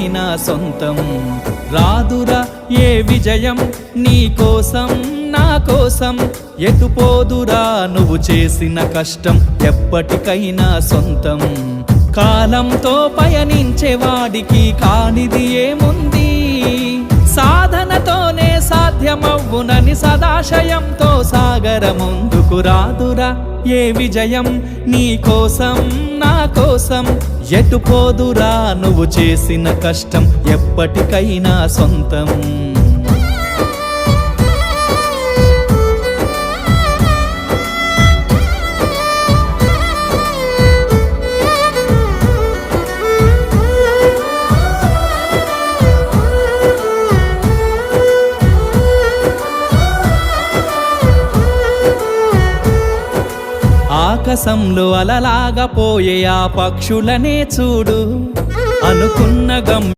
ఎప్పటికైనా సొంతం. రాదురా ఏ విజయం నీ కోసం నా కోసం, ఎటుపోదురా నువ్వు చేసిన కష్టం ఎప్పటికైనా సొంతం. కాలంతో పయనించేవాడికి కానిది ఏముంది, సాధనతోనే సాధ్యమవ్వునని సదాశయంతో సాగర ముందుకు. రాదురా ఏ విజయం నీ కోసం నా కోసం, ఎటుపోదురా నువ్వు చేసిన కష్టం ఎప్పటికైనా సొంతం. ఆకాశంలో అలలాగా పోయే ఆ పక్షులనే చూడు, అనుకున్న గమ్యం